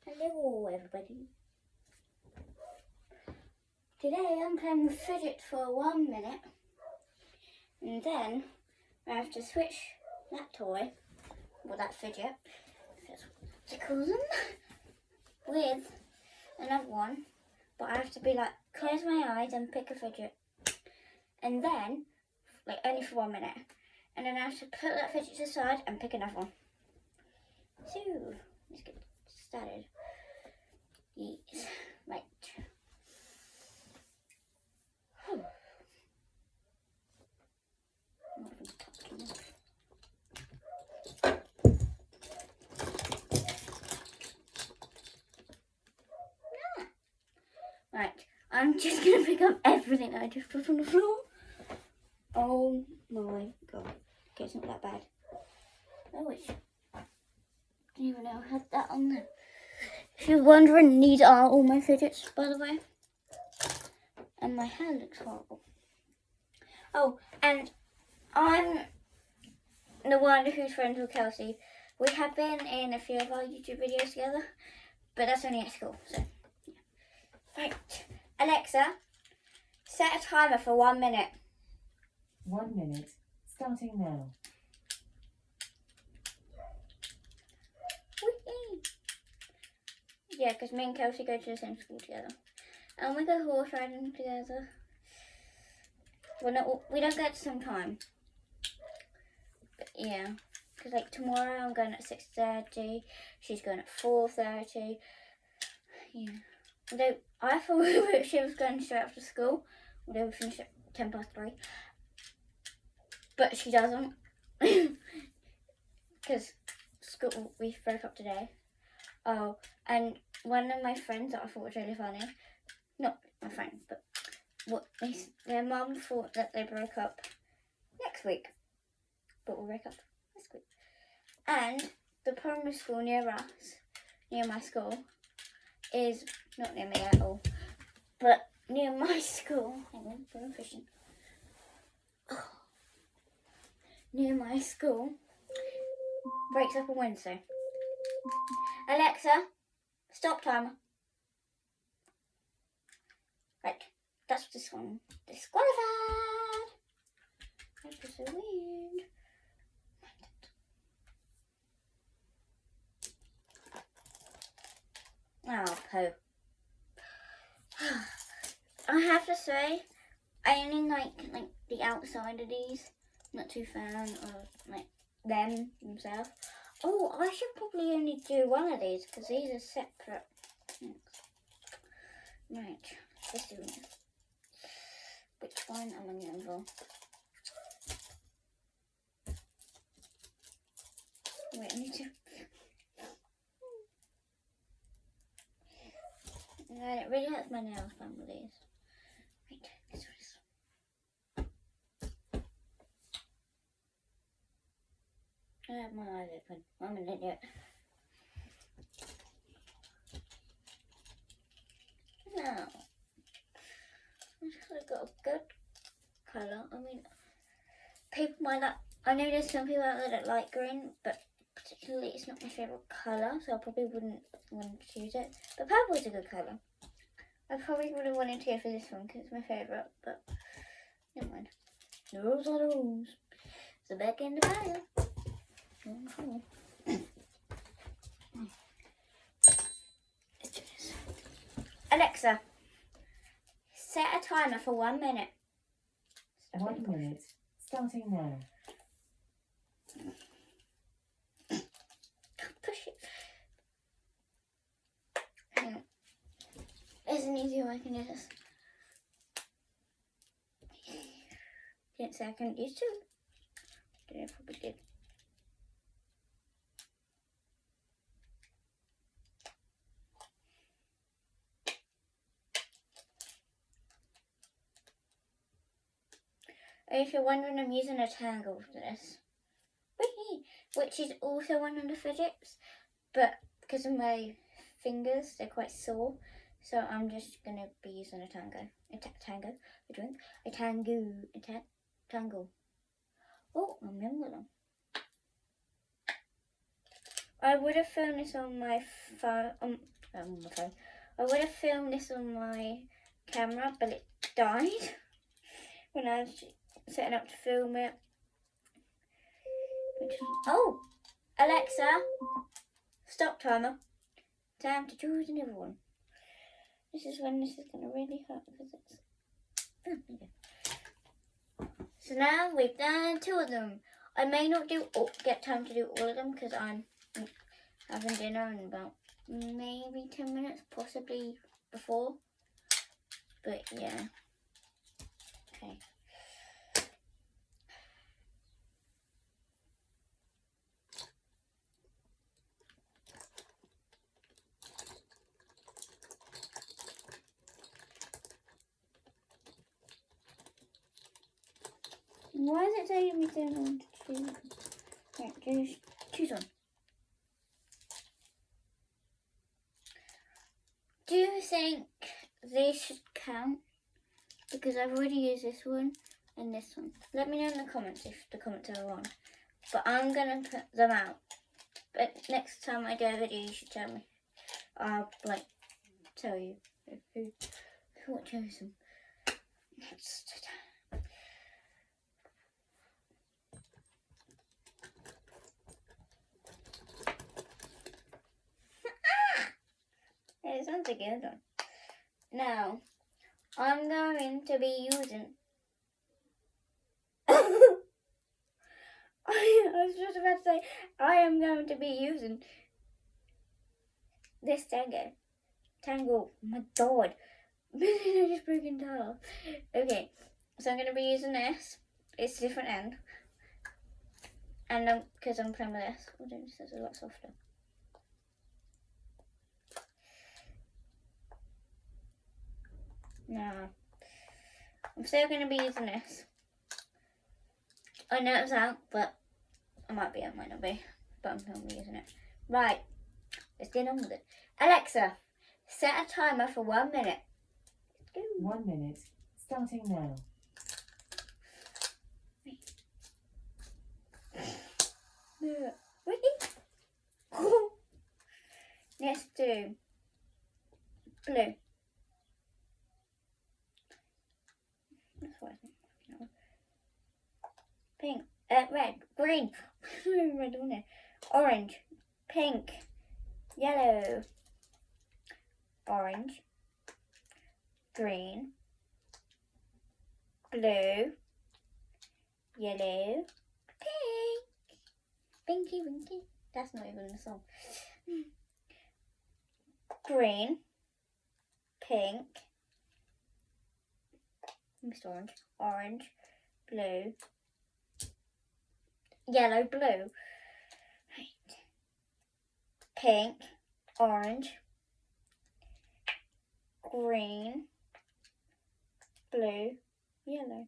Hello everybody. Today I'm playing with Fidgets for 1 minute and then I have to switch that toy, or that fidget, that's what they call them, with another one, but I have to be like, close my eyes and pick a fidget, and then, like only for 1 minute, and then I have to put that fidget aside and pick another one. So, let's get started. Yes, right. Right, I'm just gonna pick up everything I just put on the floor. Oh my god. Okay, it's not that bad. Oh, I didn't even know I had that on there. If you're wondering, these are all my fidgets, by the way. And my hand looks horrible. Oh, and I'm the one who's friends with Kelsey. We have been in a few of our YouTube videos together, but that's only at school, so yeah. Right, Alexa, set a timer for 1 minute. 1 minute, starting now. Whee! Yeah, because me and Kelsey go to the same school together. And we go horse riding together. Well, we don't go at the same time. But yeah, because like tomorrow I'm going at 6:30. She's going at 4:30. Yeah. Although I thought she was going straight after school. Although we finish at 3:10. But she doesn't. Because school, we broke up today. Oh, and one of my friends that I thought was really funny, not my friend, but their mum thought that they broke up next week, but we'll break up this week. And the primary school near us, near my school, is not near me at all, but near my school. Hang on, I'm fishing. Oh. Near my school breaks up on Wednesday. Alexa, stop timer. Right, that's this one. Disqualified. That was so weird. Oh, Poe. I have to say, I only like the outside of these. Not too fan of like them themselves. Oh, I should probably only do one of these because these are separate things. Right, let's do it. Which one am I going for? Wait, I need to. And it really hurts my nails playing with these. Right, let's do this. I have my eyes open. I'm an idiot. Now, I've actually got a good colour. I mean, people might not. I know there's some people out there that like green, but particularly it's not my favourite colour, so I probably wouldn't want to choose it. But purple is a good colour. I probably would have wanted to go for this one because it's my favourite, but never mind. The rules are the rules. So back in the pile. Let's do this. Alexa, set a timer for 1 minute. 1 minute, starting now. Push it. Hang on. There's an easier way I can do this. Didn't say I couldn't use two. Don't know if I probably did. If you're wondering, I'm using a tangle for this. Which is also one of the fidgets, but because of my fingers, they're quite sore, so I'm just going to be using a tango. Tangle. Oh, I remember them. I would have filmed this on my phone. On my phone. I would have filmed this on my camera, but it died when I was setting up to film it. Oh, Alexa, stop timer. Time to choose another one. This is when this is going to really hurt because it's. So now we've done 2 of them. I may not get time to do all of them because I'm having dinner in about maybe 10 minutes, possibly before. But yeah. Okay. Why is it taking me so long to choose? Right, choose one. Do you think this should count? Because I've already used this one and this one. Let me know in the comments if the comments are wrong. But I'm going to put them out. But next time I do a video, you should tell me. I'll tell you who chose them. Next time. It sounds like a good one. Now, I'm going to be using. I was just about to say, I am going to be using this tango. Oh my god. I just broke into half. Okay, so I'm going to be using this. It's a different end. And because I'm playing with this, this is a lot softer. Now, I'm still going to be using this. I know it's out, but I might be, I might not be. But I'm going to be using it. Right, let's get on with it. Alexa, set a timer for 1 minute. 1 minute, starting now. Let's do blue. That's what I think. Pink, red, green, red on it. Orange, pink, yellow, orange, green, blue, yellow, pink, pinky winky. That's not even the song. Green, pink, mixed orange, blue, yellow, blue, right. Pink, orange, green, blue, yellow.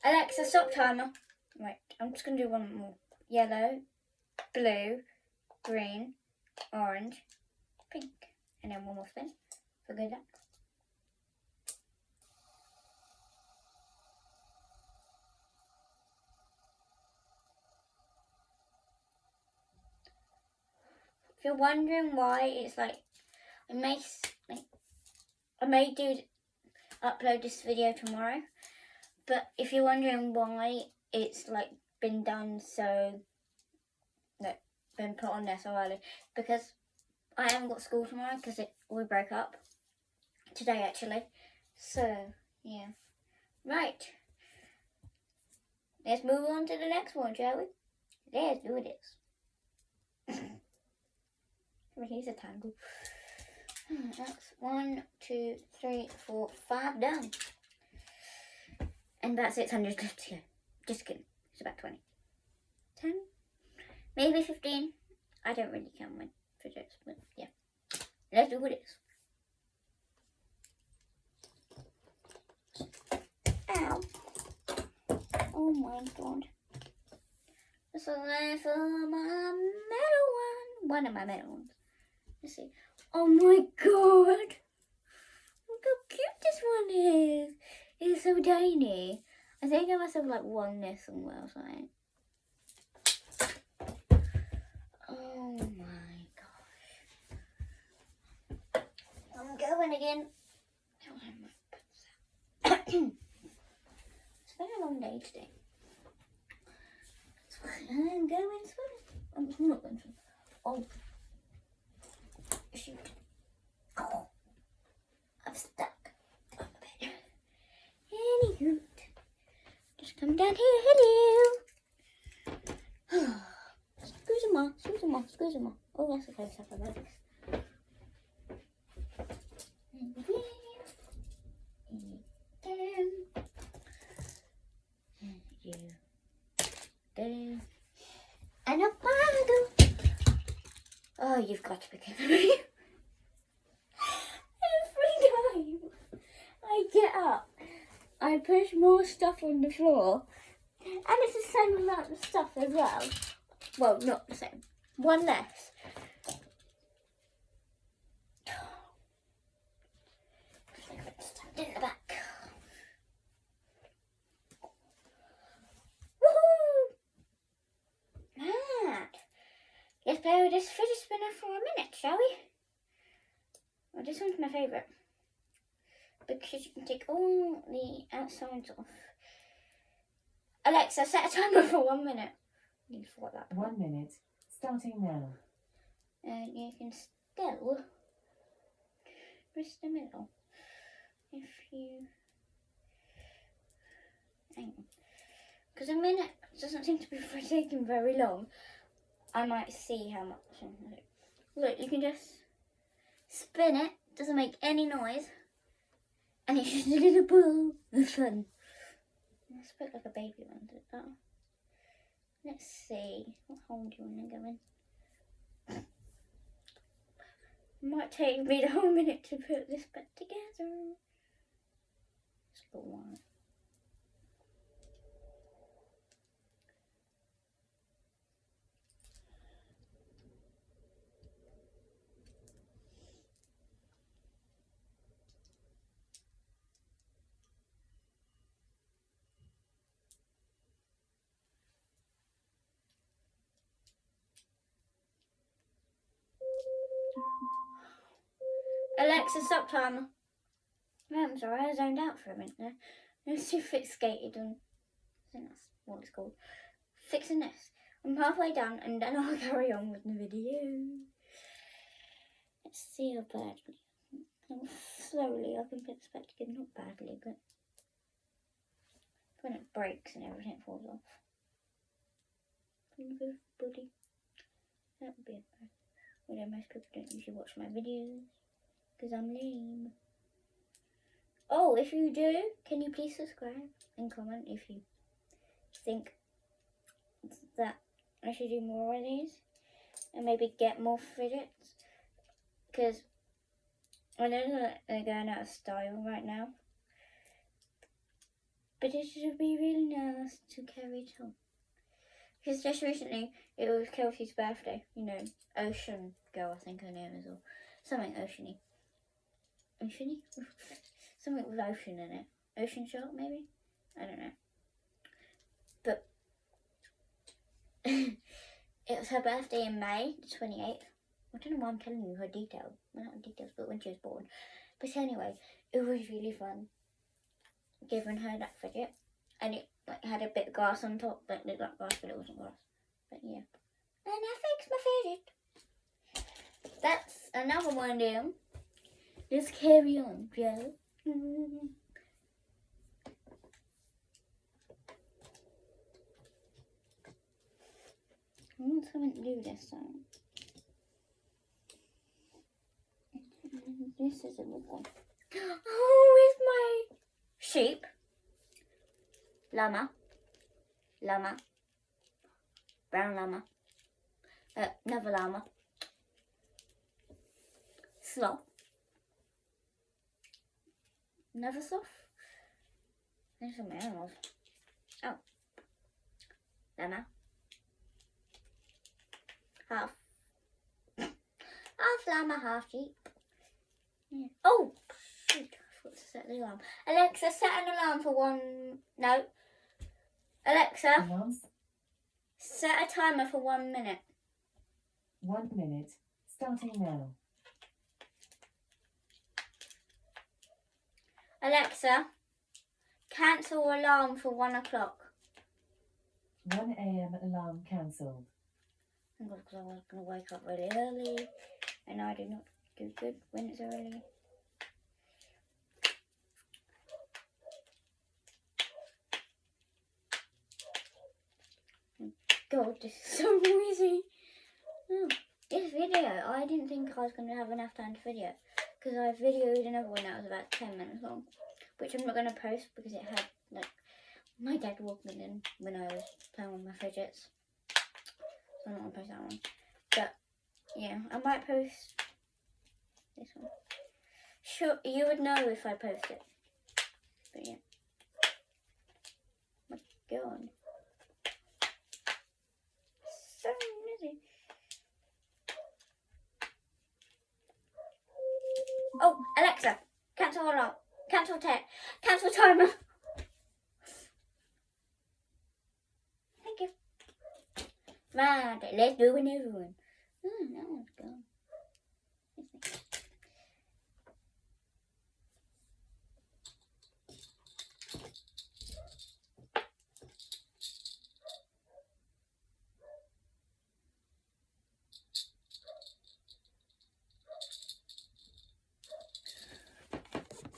Alexa, stop timer. Right, I'm just going to do one more. Yellow, blue, green, orange, pink. And then one more spin for good luck. If you're wondering why it's like, I may upload this video tomorrow, but if you're wondering why it's like been done so, been put on there so early, because I haven't got school tomorrow because we broke up today actually. So yeah, right. Let's move on to the next one, shall we? Let's do this. Here's a tangle. That's 1, 2, 3, 4, 5 done. And that's it, 100 left to go. Just kidding. It's about 20. 10? Maybe 15. I don't really count my fidgets, but yeah. Let's do this. Ow. Oh my god. This is for my metal one. One of my metal ones. Let's see. Oh my god. Look how cute this one is. It's so tiny. I think I must have like won this somewhere or something. my gosh. I'm going again. It's been a long day today. I'm going swimming. I'm not going swimming. Oh. Shoot. Oh. I'm stuck on the bed. Anywho. Just come down here. Hello. Squeeze them off. Squeeze them off. Squeeze them off. Oh, that's a close up of legs. And up I go. Oh, you've got to be kidding me. Every time I get up, I push more stuff on the floor. And it's the same amount of stuff as well. Well, not the same. One less. Stand in the back. Woohoo! Right. Let's play with this fidget spinner for a minute, shall we? Well, this one's my favourite. Because you can take all the outsides off. Alexa, set a timer for 1 minute. You forgot that. 1 minute. Starting now. And you can still press the middle. If you... Hang on. Because a minute doesn't seem to be taking very long. I might see how much. Look, you can just spin it. Doesn't make any noise. And it's just a little ball of fun. It's a bit like a baby one, did that? Let's see. What hole do you want to go in? Might take me the whole minute to put this back together. Let's go on. Alexa, stop timer. I'm sorry, I zoned out for a minute there. Let's see if it's skated on. I think that's what it's called. Fixing this. I'm halfway done and then I'll carry on with the video. Let's see how badly. Slowly, I can put this back together. Not badly, but when it breaks and everything falls off. Buddy. That would be a bad. Although most people don't usually watch my videos. Because I'm lame. Oh, if you do, can you please subscribe and comment if you think that I should do more of these and maybe get more fidgets, because I know that they're going out of style right now, but it should be really nice to carry it on. Because just recently it was Kelsey's birthday, you know, Ocean Girl I think her name is, or something oceany. Oceany? Something with ocean in it. Ocean shark maybe? I don't know. But it was her birthday in May, the 28th. I don't know why I'm telling you her details. Well, not details, but when she was born. But anyway, it was really fun giving her that fidget. And it like had a bit of grass on top, but it looked like grass, but it wasn't grass. But yeah. And I fixed my fidget. That's another one down. Let's carry on, Joe. I want something to do this time. This is a good one. Oh, it's my sheep. Llama. Llama. Brown llama. Another llama. Sloth. Another sloth. There's some animals. Oh. Llama. Half llama, half sheep. Yeah. Oh, shoot. I forgot to set the alarm. Alexa, set an alarm for one... No. Alexa, Alarms. set a timer for 1 minute. 1 minute, starting now. Alexa, cancel alarm for 1 o'clock. 1 a.m. alarm cancelled. Because I was going to wake up really early, and I do not do good when it's early. God, this is so noisy. Oh, this video, I didn't think I was going to have enough time to video, because I videoed another one that was about 10 minutes long, which I'm not going to post because it had, like, my dad walking in when I was playing with my fidgets. So I'm not going to post that one. But, yeah, I might post this one. Sure, you would know if I post it. But, yeah. My God. So noisy. Oh, Alexa, cancel alarm, cancel timer. Thank you. Right, let's do another one.